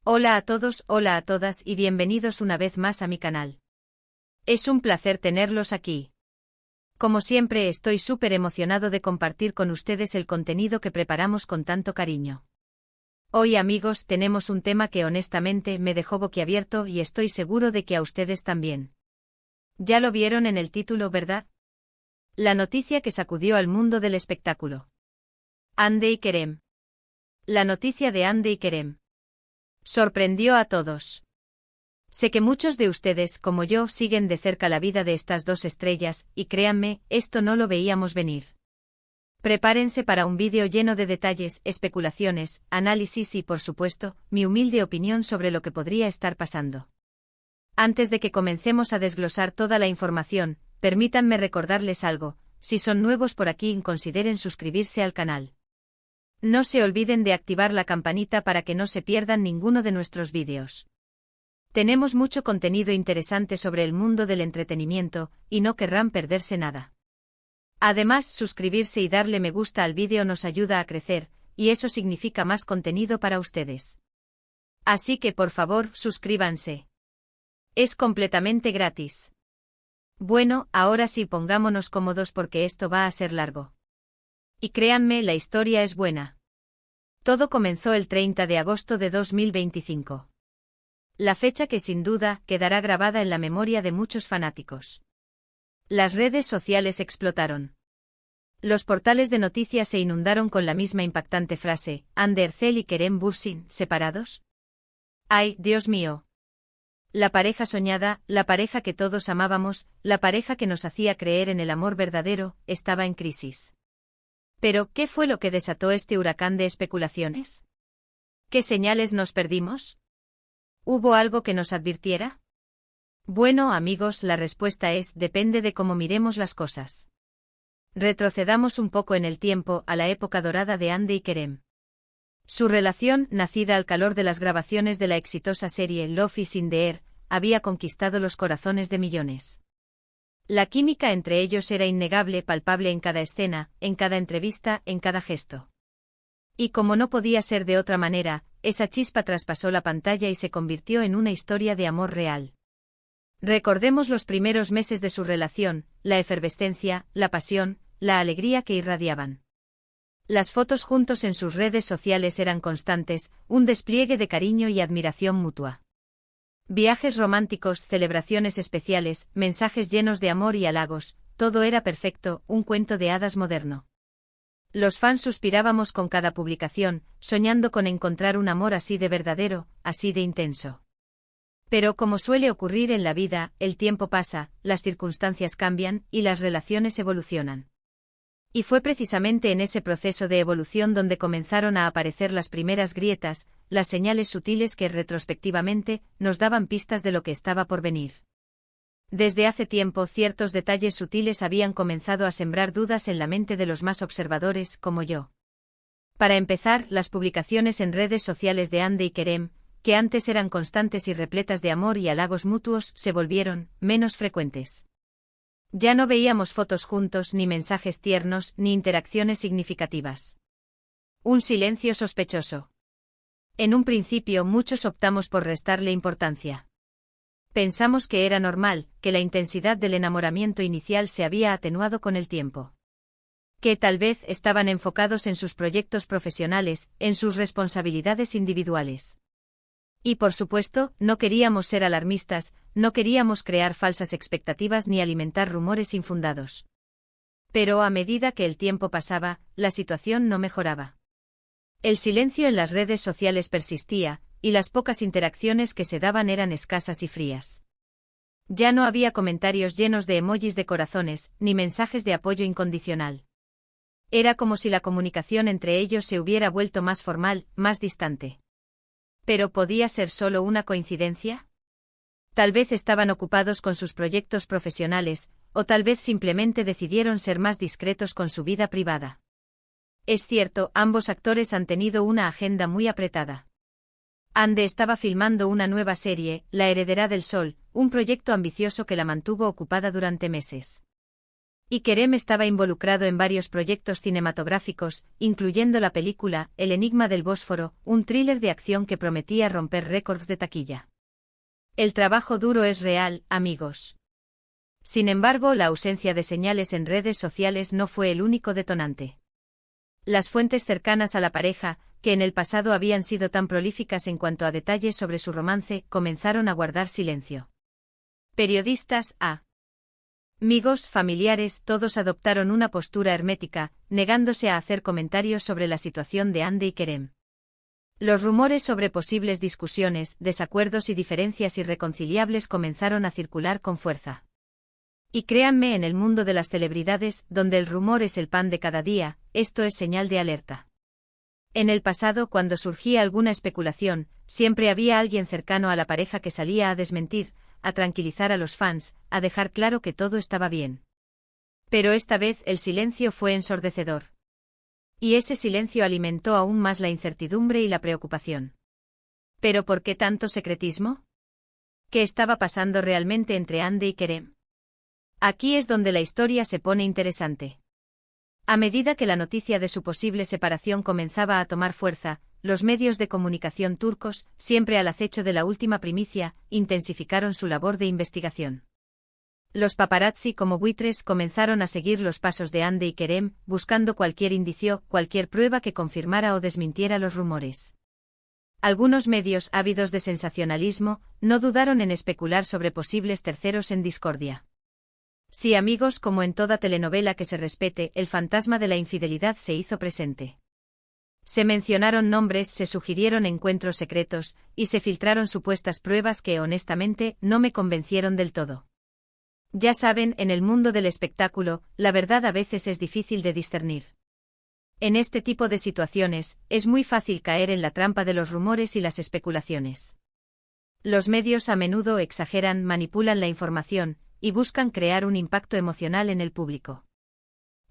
Hola a todos, hola a todas y bienvenidos una vez más a mi canal. Es un placer tenerlos aquí. Como siempre estoy súper emocionado de compartir con ustedes el contenido que preparamos con tanto cariño. Hoy amigos tenemos un tema que honestamente me dejó boquiabierto y estoy seguro de que a ustedes también. Ya lo vieron en el título, ¿verdad? La noticia que sacudió al mundo del espectáculo. Hande y Kerem. La noticia de Hande y Kerem sorprendió a todos. Sé que muchos de ustedes, como yo, siguen de cerca la vida de estas dos estrellas, y créanme, esto no lo veíamos venir. Prepárense para un vídeo lleno de detalles, especulaciones, análisis y, por supuesto, mi humilde opinión sobre lo que podría estar pasando. Antes de que comencemos a desglosar toda la información, permítanme recordarles algo: si son nuevos por aquí, consideren suscribirse al canal. No se olviden de activar la campanita para que no se pierdan ninguno de nuestros vídeos. Tenemos mucho contenido interesante sobre el mundo del entretenimiento, y no querrán perderse nada. Además, suscribirse y darle me gusta al vídeo nos ayuda a crecer, y eso significa más contenido para ustedes. Así que por favor, suscríbanse. Es completamente gratis. Bueno, ahora sí pongámonos cómodos porque esto va a ser largo. Y créanme, la historia es buena. Todo comenzó el 30 de agosto de 2025. La fecha que sin duda quedará grabada en la memoria de muchos fanáticos. Las redes sociales explotaron. Los portales de noticias se inundaron con la misma impactante frase: ¿Hande Erçel y Kerem Bürsin, separados? ¡Ay, Dios mío! La pareja soñada, la pareja que todos amábamos, la pareja que nos hacía creer en el amor verdadero, estaba en crisis. Pero, ¿qué fue lo que desató este huracán de especulaciones? ¿Qué señales nos perdimos? ¿Hubo algo que nos advirtiera? Bueno, amigos, la respuesta es: depende de cómo miremos las cosas. Retrocedamos un poco en el tiempo, a la época dorada de Hande y Kerem. Su relación, nacida al calor de las grabaciones de la exitosa serie Love is in the Air, había conquistado los corazones de millones. La química entre ellos era innegable, palpable en cada escena, en cada entrevista, en cada gesto. Y como no podía ser de otra manera, esa chispa traspasó la pantalla y se convirtió en una historia de amor real. Recordemos los primeros meses de su relación, la efervescencia, la pasión, la alegría que irradiaban. Las fotos juntos en sus redes sociales eran constantes, un despliegue de cariño y admiración mutua. Viajes románticos, celebraciones especiales, mensajes llenos de amor y halagos, todo era perfecto, un cuento de hadas moderno. Los fans suspirábamos con cada publicación, soñando con encontrar un amor así de verdadero, así de intenso. Pero como suele ocurrir en la vida, el tiempo pasa, las circunstancias cambian, y las relaciones evolucionan. Y fue precisamente en ese proceso de evolución donde comenzaron a aparecer las primeras grietas, las señales sutiles que retrospectivamente nos daban pistas de lo que estaba por venir. Desde hace tiempo ciertos detalles sutiles habían comenzado a sembrar dudas en la mente de los más observadores, como yo. Para empezar, las publicaciones en redes sociales de Hande y Kerem, que antes eran constantes y repletas de amor y halagos mutuos, se volvieron menos frecuentes. Ya no veíamos fotos juntos, ni mensajes tiernos, ni interacciones significativas. Un silencio sospechoso. En un principio muchos optamos por restarle importancia. Pensamos que era normal, que la intensidad del enamoramiento inicial se había atenuado con el tiempo. Que tal vez estaban enfocados en sus proyectos profesionales, en sus responsabilidades individuales. Y por supuesto, no queríamos ser alarmistas, no queríamos crear falsas expectativas ni alimentar rumores infundados. Pero a medida que el tiempo pasaba, la situación no mejoraba. El silencio en las redes sociales persistía, y las pocas interacciones que se daban eran escasas y frías. Ya no había comentarios llenos de emojis de corazones, ni mensajes de apoyo incondicional. Era como si la comunicación entre ellos se hubiera vuelto más formal, más distante. ¿Pero podía ser solo una coincidencia? Tal vez estaban ocupados con sus proyectos profesionales, o tal vez simplemente decidieron ser más discretos con su vida privada. Es cierto, ambos actores han tenido una agenda muy apretada. Hande estaba filmando una nueva serie, La Heredera del Sol, un proyecto ambicioso que la mantuvo ocupada durante meses. Y Kerem estaba involucrado en varios proyectos cinematográficos, incluyendo la película El Enigma del Bósforo, un thriller de acción que prometía romper récords de taquilla. El trabajo duro es real, amigos. Sin embargo, la ausencia de señales en redes sociales no fue el único detonante. Las fuentes cercanas a la pareja, que en el pasado habían sido tan prolíficas en cuanto a detalles sobre su romance, comenzaron a guardar silencio. Periodistas, amigos, familiares, todos adoptaron una postura hermética, negándose a hacer comentarios sobre la situación de Hande y Kerem. Los rumores sobre posibles discusiones, desacuerdos y diferencias irreconciliables comenzaron a circular con fuerza. Y créanme, en el mundo de las celebridades, donde el rumor es el pan de cada día, esto es señal de alerta. En el pasado, cuando surgía alguna especulación, siempre había alguien cercano a la pareja que salía a desmentir, a tranquilizar a los fans, a dejar claro que todo estaba bien. Pero esta vez el silencio fue ensordecedor. Y ese silencio alimentó aún más la incertidumbre y la preocupación. ¿Pero por qué tanto secretismo? ¿Qué estaba pasando realmente entre Hande y Kerem? Aquí es donde la historia se pone interesante. A medida que la noticia de su posible separación comenzaba a tomar fuerza, los medios de comunicación turcos, siempre al acecho de la última primicia, intensificaron su labor de investigación. Los paparazzi como buitres comenzaron a seguir los pasos de Hande y Kerem, buscando cualquier indicio, cualquier prueba que confirmara o desmintiera los rumores. Algunos medios ávidos de sensacionalismo no dudaron en especular sobre posibles terceros en discordia. Sí, amigos, como en toda telenovela que se respete, el fantasma de la infidelidad se hizo presente. Se mencionaron nombres, se sugirieron encuentros secretos, y se filtraron supuestas pruebas que honestamente no me convencieron del todo. Ya saben, en el mundo del espectáculo, la verdad a veces es difícil de discernir. En este tipo de situaciones, es muy fácil caer en la trampa de los rumores y las especulaciones. Los medios a menudo exageran, manipulan la información, y buscan crear un impacto emocional en el público.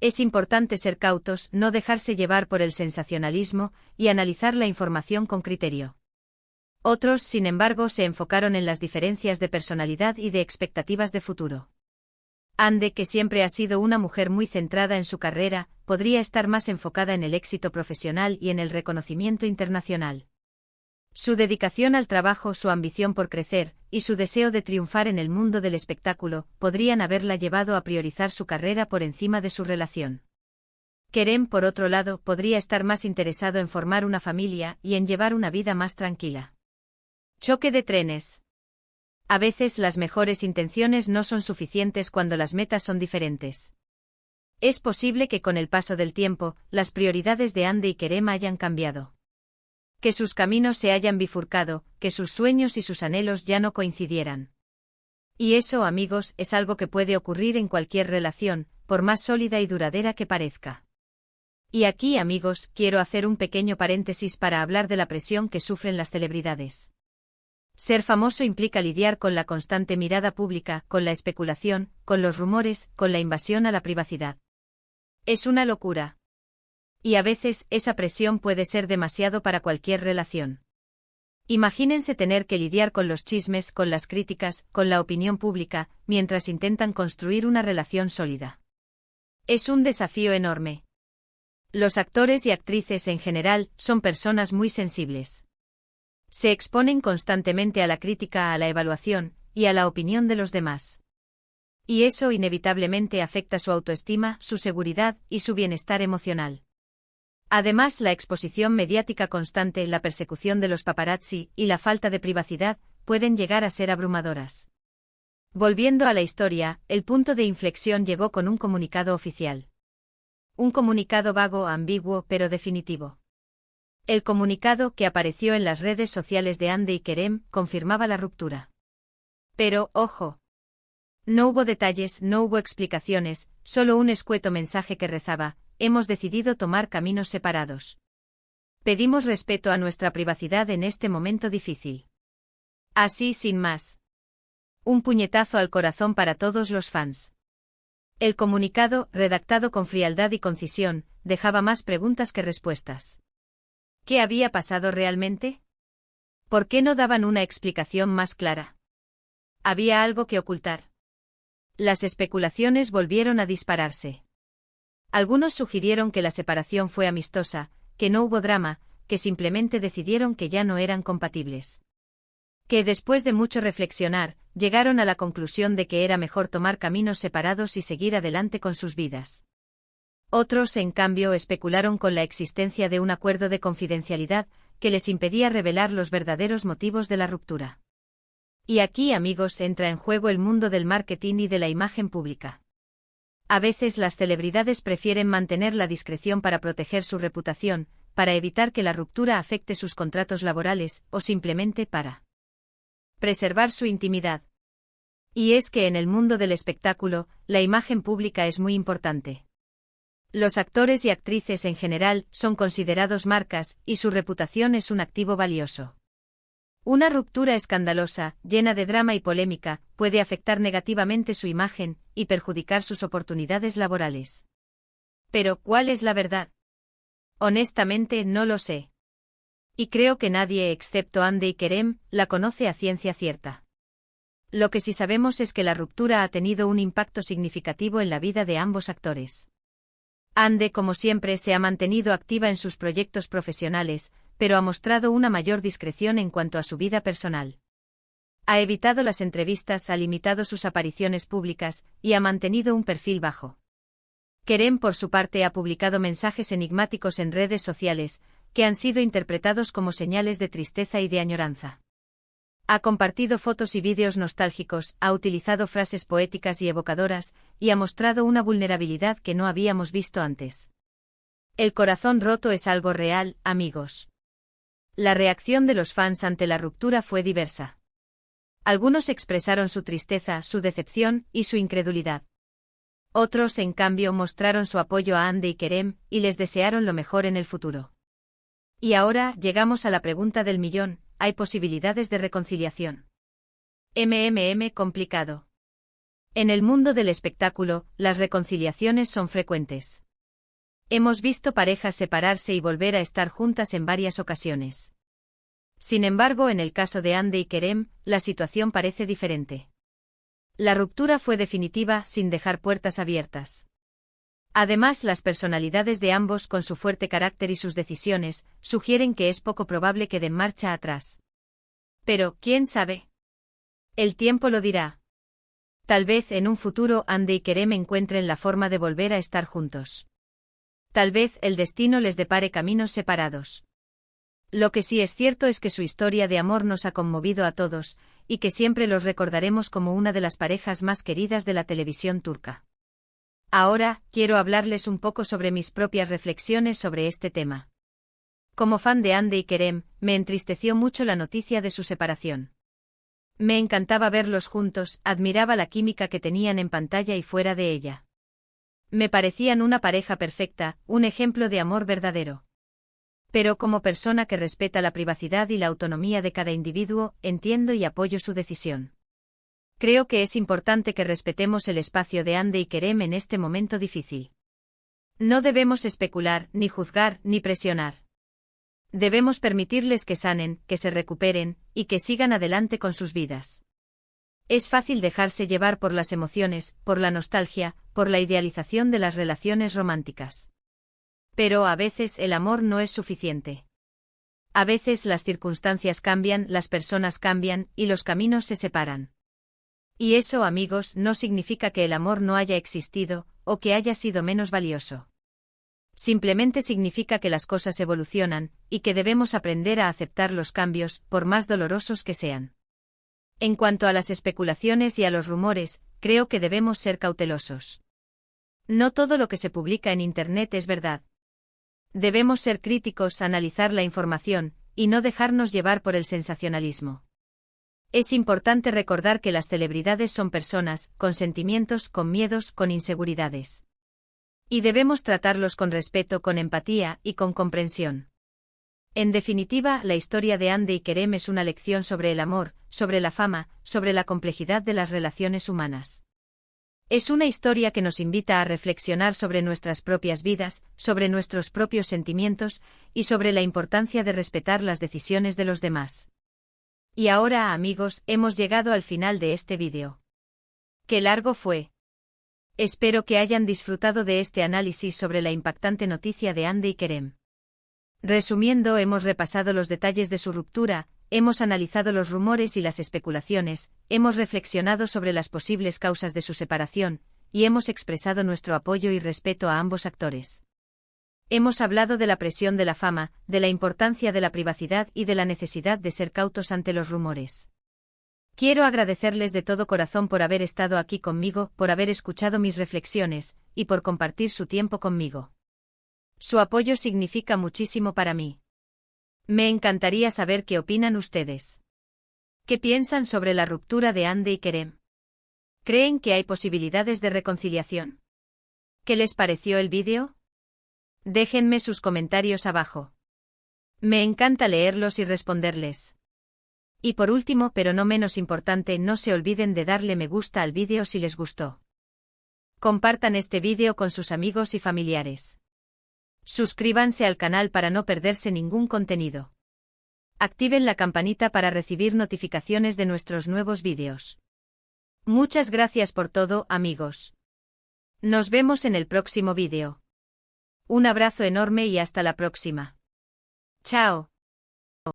Es importante ser cautos, no dejarse llevar por el sensacionalismo, y analizar la información con criterio. Otros, sin embargo, se enfocaron en las diferencias de personalidad y de expectativas de futuro. Hande, que siempre ha sido una mujer muy centrada en su carrera, podría estar más enfocada en el éxito profesional y en el reconocimiento internacional. Su dedicación al trabajo, su ambición por crecer, y su deseo de triunfar en el mundo del espectáculo, podrían haberla llevado a priorizar su carrera por encima de su relación. Kerem, por otro lado, podría estar más interesado en formar una familia y en llevar una vida más tranquila. Choque de trenes. A veces las mejores intenciones no son suficientes cuando las metas son diferentes. Es posible que con el paso del tiempo, las prioridades de Hande y Kerem hayan cambiado. Que sus caminos se hayan bifurcado, que sus sueños y sus anhelos ya no coincidieran. Y eso, amigos, es algo que puede ocurrir en cualquier relación, por más sólida y duradera que parezca. Y aquí, amigos, quiero hacer un pequeño paréntesis para hablar de la presión que sufren las celebridades. Ser famoso implica lidiar con la constante mirada pública, con la especulación, con los rumores, con la invasión a la privacidad. Es una locura. Y a veces, esa presión puede ser demasiado para cualquier relación. Imagínense tener que lidiar con los chismes, con las críticas, con la opinión pública, mientras intentan construir una relación sólida. Es un desafío enorme. Los actores y actrices en general son personas muy sensibles. Se exponen constantemente a la crítica, a la evaluación, y a la opinión de los demás. Y eso inevitablemente afecta su autoestima, su seguridad y su bienestar emocional. Además, la exposición mediática constante, la persecución de los paparazzi y la falta de privacidad pueden llegar a ser abrumadoras. Volviendo a la historia, el punto de inflexión llegó con un comunicado oficial. Un comunicado vago, ambiguo, pero definitivo. El comunicado, que apareció en las redes sociales de Hande y Kerem, confirmaba la ruptura. Pero, ojo. No hubo detalles, no hubo explicaciones, solo un escueto mensaje que rezaba: hemos decidido tomar caminos separados. Pedimos respeto a nuestra privacidad en este momento difícil. Así, sin más. Un puñetazo al corazón para todos los fans. El comunicado, redactado con frialdad y concisión, dejaba más preguntas que respuestas. ¿Qué había pasado realmente? ¿Por qué no daban una explicación más clara? ¿Había algo que ocultar? Las especulaciones volvieron a dispararse. Algunos sugirieron que la separación fue amistosa, que no hubo drama, que simplemente decidieron que ya no eran compatibles. Que después de mucho reflexionar, llegaron a la conclusión de que era mejor tomar caminos separados y seguir adelante con sus vidas. Otros, en cambio, especularon con la existencia de un acuerdo de confidencialidad que les impedía revelar los verdaderos motivos de la ruptura. Y aquí, amigos, entra en juego el mundo del marketing y de la imagen pública. A veces las celebridades prefieren mantener la discreción para proteger su reputación, para evitar que la ruptura afecte sus contratos laborales, o simplemente para preservar su intimidad. Y es que en el mundo del espectáculo, la imagen pública es muy importante. Los actores y actrices en general son considerados marcas, y su reputación es un activo valioso. Una ruptura escandalosa, llena de drama y polémica, puede afectar negativamente su imagen y perjudicar sus oportunidades laborales. Pero, ¿cuál es la verdad? Honestamente, no lo sé. Y creo que nadie excepto Hande y Kerem la conoce a ciencia cierta. Lo que sí sabemos es que la ruptura ha tenido un impacto significativo en la vida de ambos actores. Hande, como siempre, se ha mantenido activa en sus proyectos profesionales, pero ha mostrado una mayor discreción en cuanto a su vida personal. Ha evitado las entrevistas, ha limitado sus apariciones públicas y ha mantenido un perfil bajo. Kerem, por su parte, ha publicado mensajes enigmáticos en redes sociales, que han sido interpretados como señales de tristeza y de añoranza. Ha compartido fotos y vídeos nostálgicos, ha utilizado frases poéticas y evocadoras, y ha mostrado una vulnerabilidad que no habíamos visto antes. El corazón roto es algo real, amigos. La reacción de los fans ante la ruptura fue diversa. Algunos expresaron su tristeza, su decepción y su incredulidad. Otros, en cambio, mostraron su apoyo a Hande y Kerem, y les desearon lo mejor en el futuro. Y ahora, llegamos a la pregunta del millón: ¿hay posibilidades de reconciliación? Complicado. En el mundo del espectáculo, las reconciliaciones son frecuentes. Hemos visto parejas separarse y volver a estar juntas en varias ocasiones. Sin embargo, en el caso de Hande y Kerem, la situación parece diferente. La ruptura fue definitiva, sin dejar puertas abiertas. Además, las personalidades de ambos, con su fuerte carácter y sus decisiones, sugieren que es poco probable que den marcha atrás. Pero, ¿quién sabe? El tiempo lo dirá. Tal vez en un futuro Hande y Kerem encuentren la forma de volver a estar juntos. Tal vez el destino les depare caminos separados. Lo que sí es cierto es que su historia de amor nos ha conmovido a todos, y que siempre los recordaremos como una de las parejas más queridas de la televisión turca. Ahora, quiero hablarles un poco sobre mis propias reflexiones sobre este tema. Como fan de Hande y Kerem, me entristeció mucho la noticia de su separación. Me encantaba verlos juntos, admiraba la química que tenían en pantalla y fuera de ella. Me parecían una pareja perfecta, un ejemplo de amor verdadero. Pero como persona que respeta la privacidad y la autonomía de cada individuo, entiendo y apoyo su decisión. Creo que es importante que respetemos el espacio de Hande y Kerem en este momento difícil. No debemos especular, ni juzgar, ni presionar. Debemos permitirles que sanen, que se recuperen, y que sigan adelante con sus vidas. Es fácil dejarse llevar por las emociones, por la nostalgia, por la idealización de las relaciones románticas. Pero a veces el amor no es suficiente. A veces las circunstancias cambian, las personas cambian, y los caminos se separan. Y eso, amigos, no significa que el amor no haya existido, o que haya sido menos valioso. Simplemente significa que las cosas evolucionan, y que debemos aprender a aceptar los cambios, por más dolorosos que sean. En cuanto a las especulaciones y a los rumores, creo que debemos ser cautelosos. No todo lo que se publica en Internet es verdad. Debemos ser críticos, analizar la información, y no dejarnos llevar por el sensacionalismo. Es importante recordar que las celebridades son personas, con sentimientos, con miedos, con inseguridades. Y debemos tratarlos con respeto, con empatía y con comprensión. En definitiva, la historia de Hande y Kerem es una lección sobre el amor, sobre la fama, sobre la complejidad de las relaciones humanas. Es una historia que nos invita a reflexionar sobre nuestras propias vidas, sobre nuestros propios sentimientos, y sobre la importancia de respetar las decisiones de los demás. Y ahora, amigos, hemos llegado al final de este vídeo. Qué largo fue. Espero que hayan disfrutado de este análisis sobre la impactante noticia de Hande y Kerem. Resumiendo, hemos repasado los detalles de su ruptura, hemos analizado los rumores y las especulaciones, hemos reflexionado sobre las posibles causas de su separación, y hemos expresado nuestro apoyo y respeto a ambos actores. Hemos hablado de la presión de la fama, de la importancia de la privacidad y de la necesidad de ser cautos ante los rumores. Quiero agradecerles de todo corazón por haber estado aquí conmigo, por haber escuchado mis reflexiones, y por compartir su tiempo conmigo. Su apoyo significa muchísimo para mí. Me encantaría saber qué opinan ustedes. ¿Qué piensan sobre la ruptura de Hande y Kerem? ¿Creen que hay posibilidades de reconciliación? ¿Qué les pareció el vídeo? Déjenme sus comentarios abajo. Me encanta leerlos y responderles. Y por último, pero no menos importante, no se olviden de darle me gusta al vídeo si les gustó. Compartan este vídeo con sus amigos y familiares. Suscríbanse al canal para no perderse ningún contenido. Activen la campanita para recibir notificaciones de nuestros nuevos vídeos. Muchas gracias por todo, amigos. Nos vemos en el próximo vídeo. Un abrazo enorme y hasta la próxima. Chao.